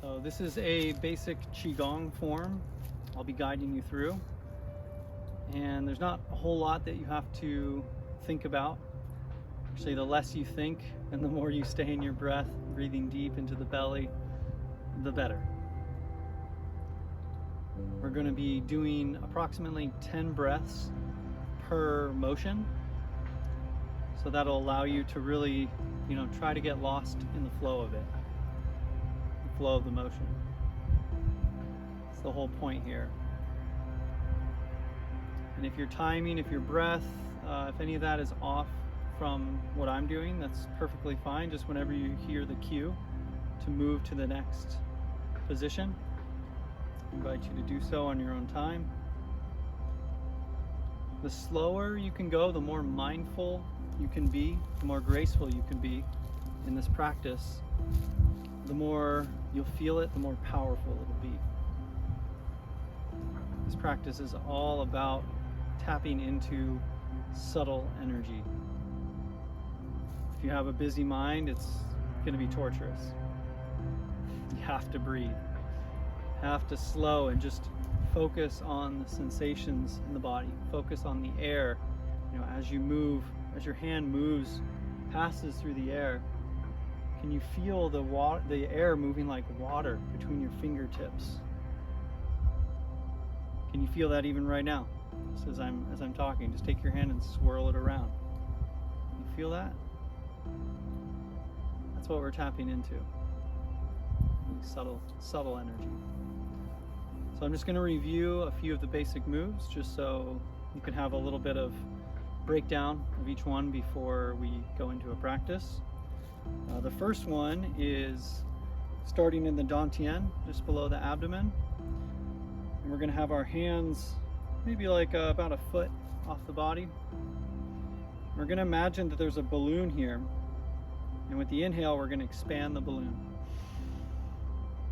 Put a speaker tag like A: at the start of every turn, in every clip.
A: So this is a basic Qigong form I'll be guiding you through. And there's not a whole lot that you have to think about. Actually, the less you think and the more you stay in your breath, breathing deep into the belly, the better. We're going to be doing approximately 10 breaths per motion. So that'll allow you to really, try to get lost in the flow of it, the flow of the motion. That's the whole point here. And if your timing, if your breath, if any of that is off from what I'm doing, that's perfectly fine. Just whenever you hear the cue to move to the next position, I invite you to do so on your own time. The slower you can go, the more mindful you can be, the more graceful you can be in this practice, the more you'll feel it, the more powerful it'll be. This practice is all about tapping into subtle energy. If you have a busy mind, it's going to be torturous. You have to breathe, have to slow and just focus on the sensations in the body. Focus on the air. As you move, as your hand moves, passes through the air, can you feel the air moving like water between your fingertips? Can you feel that even right now? Just as I'm talking, just take your hand and swirl it around. Can you feel that? That's what we're tapping into. Subtle energy. So I'm just going to review a few of the basic moves just so you can have a little bit of breakdown of each one before we go into a practice. The first one is starting in the dantian, just below the abdomen. And we're going to have our hands maybe like about a foot off the body. We're going to imagine that there's a balloon here. And with the inhale, we're going to expand the balloon.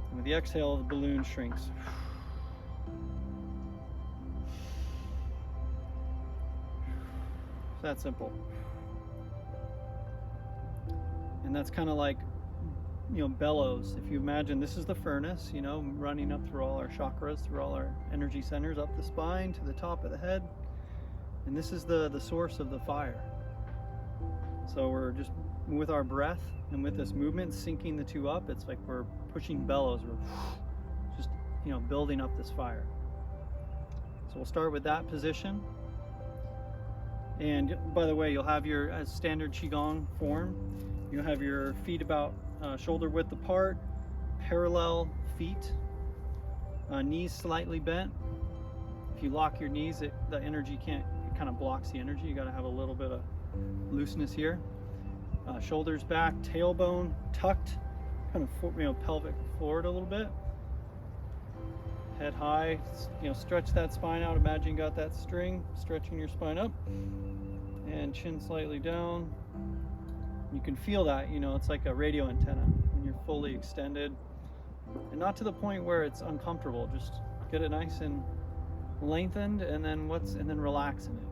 A: And with the exhale, the balloon shrinks. That simple. And that's kind of like, bellows. If you imagine this is the furnace, running up through all our chakras, through all our energy centers, up the spine to the top of the head. And this is the source of the fire. So we're just, with our breath and with this movement, syncing the two up, it's like we're pushing bellows. We're just, building up this fire. So we'll start with that position. And by the way, you'll have your, as standard Qigong form, you'll have your feet about shoulder width apart, parallel feet, knees slightly bent. If you lock your knees, the energy it kind of blocks the energy. You got to have a little bit of looseness here. Shoulders back, tailbone tucked, kind of pelvic forward a little bit. Head high, stretch that spine out. Imagine you got that string, stretching your spine up, and chin slightly down. You can feel that, it's like a radio antenna when you're fully extended, and not to the point where it's uncomfortable. Just get it nice and lengthened, and then relax in it.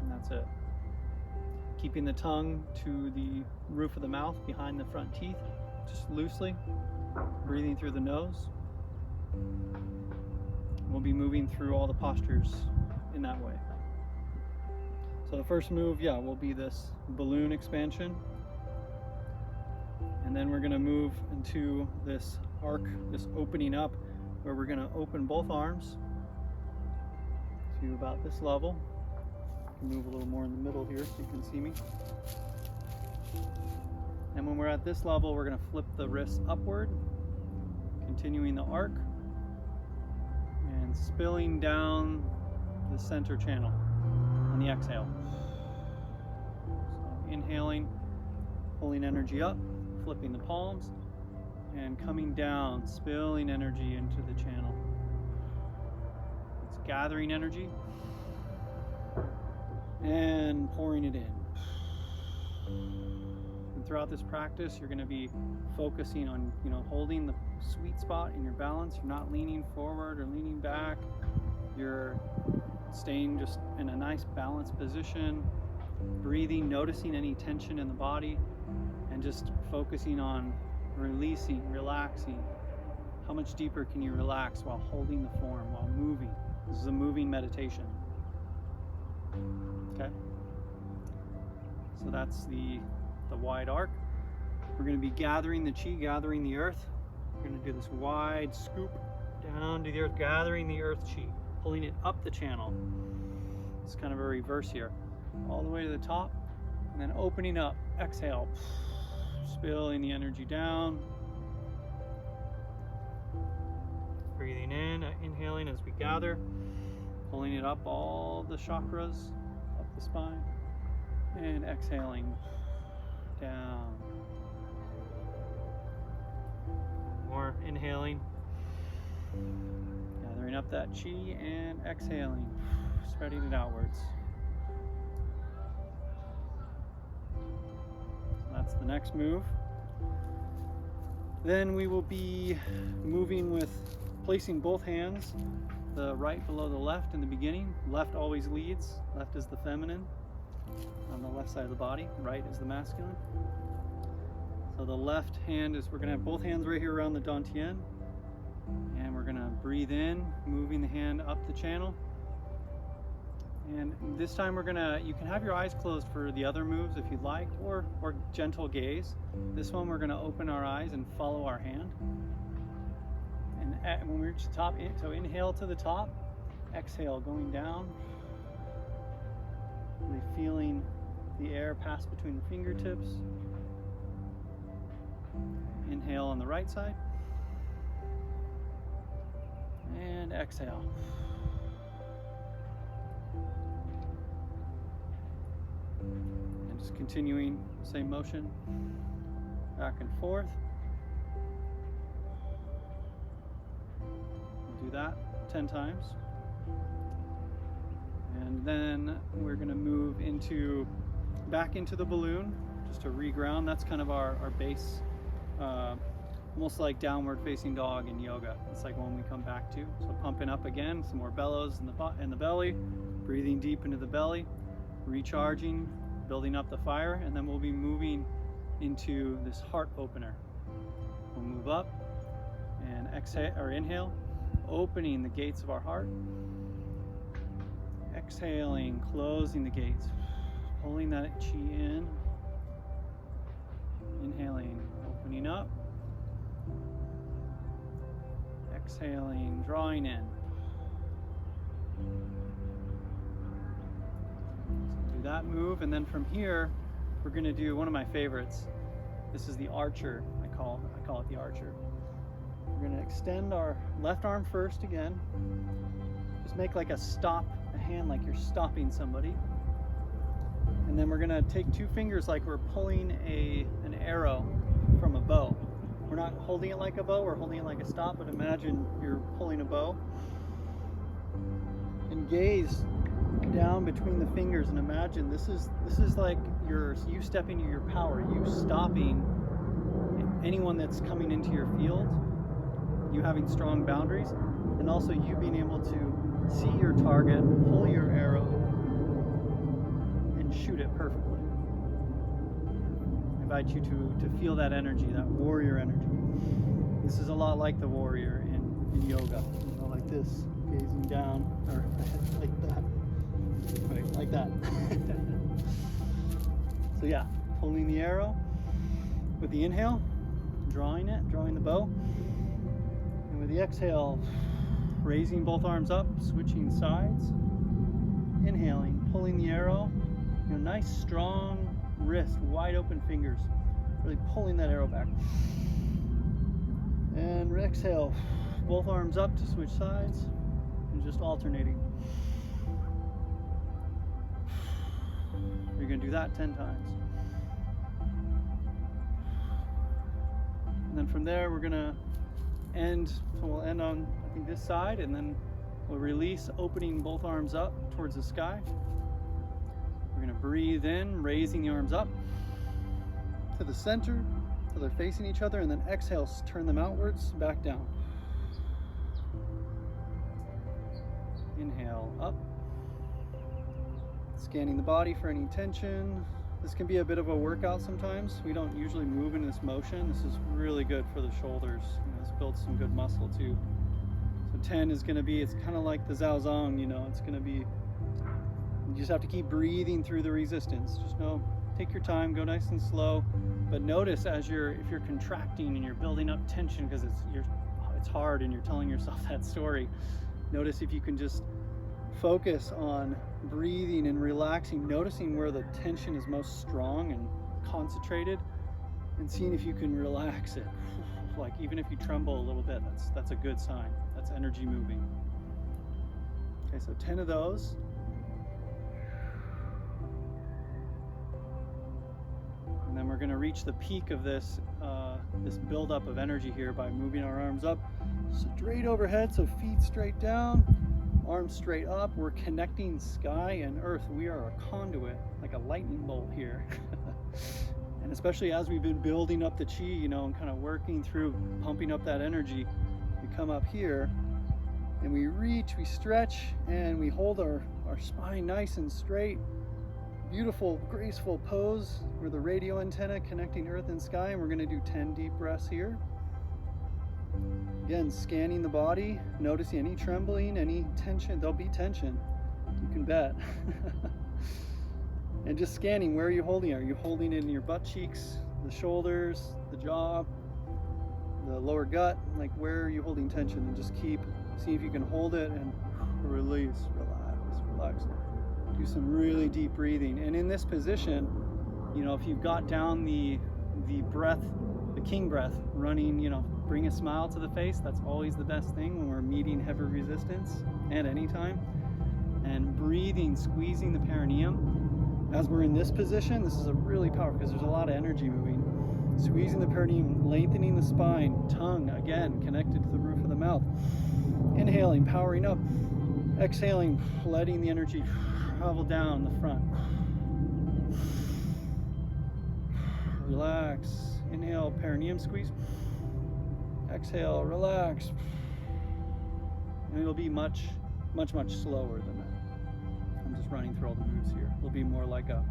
A: And that's it. Keeping the tongue to the roof of the mouth behind the front teeth, just loosely. Breathing through the nose. We'll be moving through all the postures in that way. So the first move, will be this balloon expansion. And then we're going to move into this arc, this opening up, where we're going to open both arms to about this level. Move a little more in the middle here so you can see me. And when we're at this level, we're going to flip the wrists upward, continuing the arc, and spilling down the center channel on the exhale. So inhaling, pulling energy up, flipping the palms, and coming down, spilling energy into the channel. It's gathering energy and pouring it in. Throughout this practice, you're going to be focusing on, holding the sweet spot in your balance. You're not leaning forward or leaning back. You're staying just in a nice balanced position, breathing, noticing any tension in the body, and just focusing on releasing, relaxing. How much deeper can you relax while holding the form, while moving? This is a moving meditation. Okay? So that's the wide arc. We're going to be gathering the chi, gathering the earth. We're going to do this wide scoop down to the earth, gathering the earth chi, pulling it up the channel. It's kind of a reverse here. All the way to the top, and then opening up. Exhale. Spilling the energy down. Breathing in, inhaling as we gather. Pulling it up all the chakras, up the spine. And exhaling down. More inhaling. Gathering up that chi and exhaling. Spreading it outwards. So that's the next move. Then we will be moving with placing both hands, the right below the left in the beginning. Left always leads. Left is the feminine on the left side of the body. Right is the masculine. So the left hand is, we're going to have both hands right here around the dantian. And we're going to breathe in, moving the hand up the channel. And this time you can have your eyes closed for the other moves if you'd like, or gentle gaze. This one we're going to open our eyes and follow our hand. And when we reach the top, so inhale to the top, exhale going down. Really feeling the air pass between the fingertips. Inhale on the right side. And exhale. And just continuing, same motion, back and forth. We'll do that 10 times. And then we're going to move back into the balloon, just to reground. That's kind of our base, almost like downward facing dog in yoga. It's like one we come back to. So pumping up again, some more bellows in the belly, breathing deep into the belly, recharging, building up the fire, and then we'll be moving into this heart opener. We'll move up and exhale or inhale, opening the gates of our heart. Exhaling, closing the gates, pulling that chi in. Inhaling, opening up. Exhaling, drawing in. So do that move, and then from here, we're going to do one of my favorites. This is the archer. I call it the archer. We're going to extend our left arm first again. Just make like a stop, a hand like you're stopping somebody. And then we're going to take two fingers like we're pulling an arrow from a bow. We're not holding it like a bow, we're holding it like a stop, but imagine you're pulling a bow. And gaze down between the fingers and imagine this is like you stepping into your power, you stopping anyone that's coming into your field, you having strong boundaries, and also you being able to see your target, pull your arrow, and shoot it perfectly. I invite you to feel that energy, that warrior energy. This is a lot like the warrior in yoga, like this, gazing down, or like that. Right, like that. So yeah, pulling the arrow with the inhale, drawing the bow, and with the exhale, raising both arms up, switching sides, inhaling, pulling the arrow, nice strong wrist, wide open fingers, really pulling that arrow back. And exhale, both arms up to switch sides, and just alternating. You're going to do that 10 times. And then from there, we're going to end, so we'll end on, I think, this side, and then we'll release, opening both arms up towards the sky. We're going to breathe in, raising the arms up to the center, so they're facing each other, and then exhale, turn them outwards, back down. Inhale, up. Scanning the body for any tension, This can be a bit of a workout sometimes. We don't usually move in this motion. This is really good for the shoulders. This builds some good muscle too. So 10 is going to be, it's kind of like the Zhao Zong, it's going to be, you just have to keep breathing through the resistance. Just take your time, go nice and slow. But notice if you're contracting and you're building up tension because it's hard and you're telling yourself that story, notice if you can just focus on breathing and relaxing, noticing where the tension is most strong and concentrated, and seeing if you can relax it. Like even if you tremble a little bit, that's a good sign. That's energy moving. Okay, so 10 of those. And then we're going to reach the peak of this buildup of energy here by moving our arms up straight overhead, so feet straight down, arms straight up. We're connecting sky and earth. We are a conduit, like a lightning bolt here. And especially as we've been building up the Qi, and kind of working through pumping up that energy, we come up here and we reach, we stretch, and we hold our spine nice and straight. Beautiful, graceful pose. We're the radio antenna connecting earth and sky, and we're going to do 10 deep breaths here. Again, scanning the body, noticing any trembling, any tension. There'll be tension, you can bet. And just scanning, where are you holding it? Are you holding it in your butt cheeks, the shoulders, the jaw, the lower gut? Like, where are you holding tension? And just see if you can hold it and release, relax. Do some really deep breathing. And in this position, if you've got down the breath, the king breath, running, bring a smile to the face. That's always the best thing when we're meeting heavy resistance at any time. And breathing, squeezing the perineum. As we're in this position, this is a really powerful, because there's a lot of energy moving. Squeezing the perineum, lengthening the spine, tongue, again, connected to the roof of the mouth. Inhaling, powering up. Exhaling, letting the energy travel down the front. Relax. Inhale, perineum squeeze. Exhale, relax. And it'll be much slower than that. I'm just running through all the moves here. It'll be more like a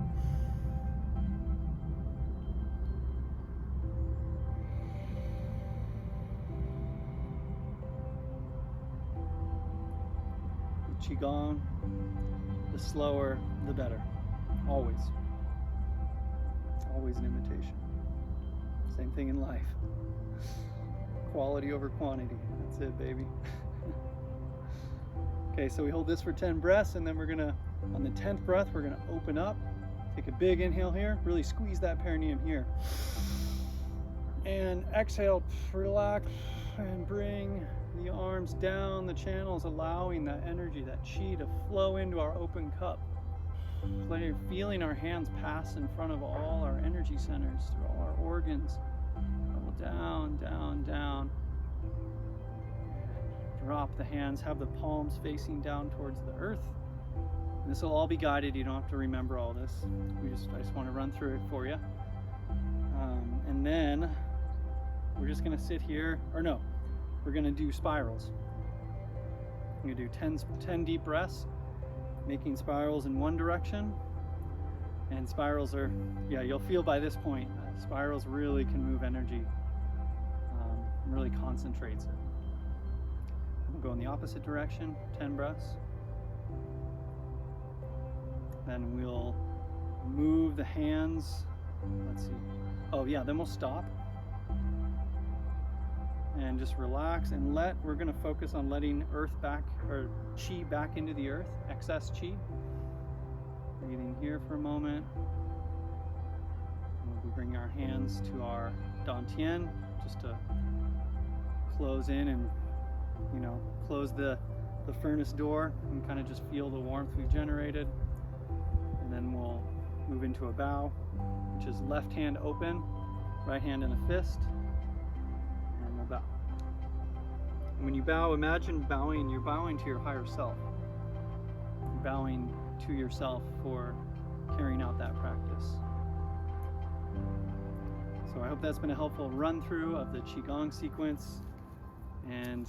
A: Qigong, the slower, the better. Always. Always an imitation. Same thing in life. Quality over quantity. That's it, baby. Okay, so we hold this for 10 breaths, and then we're gonna, on the 10th breath, we're gonna open up. Take a big inhale here. Really squeeze that perineum here. And exhale, relax, and bring the arms down the channels, allowing that energy, that Qi, to flow into our open cup. Feeling our hands pass in front of all our energy centers, through all our organs. Down, down, down. Drop the hands, have the palms facing down towards the earth. And this will all be guided. You don't have to remember all this. I just want to run through it for you. And then we're just going to sit here, we're going to do spirals. I'm going to do 10 deep breaths, making spirals in one direction. And spirals are, you'll feel by this point, spirals really can move energy, really concentrates it. We'll go in the opposite direction, 10 breaths. Then we'll move the hands, let's see. Then we'll stop. And just relax and we're going to focus on letting earth back, or Qi back into the earth, excess Qi. Breathing here for a moment. We'll be bringing our hands to our Dantian, just to close in and, close the furnace door and kind of just feel the warmth we've generated. And then we'll move into a bow, which is left hand open, right hand in a fist. Bow. And when you bow, imagine you're bowing to your higher self. You're bowing to yourself for carrying out that practice. So I hope that's been a helpful run through of the Qigong sequence, and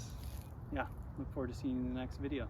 A: look forward to seeing you in the next video.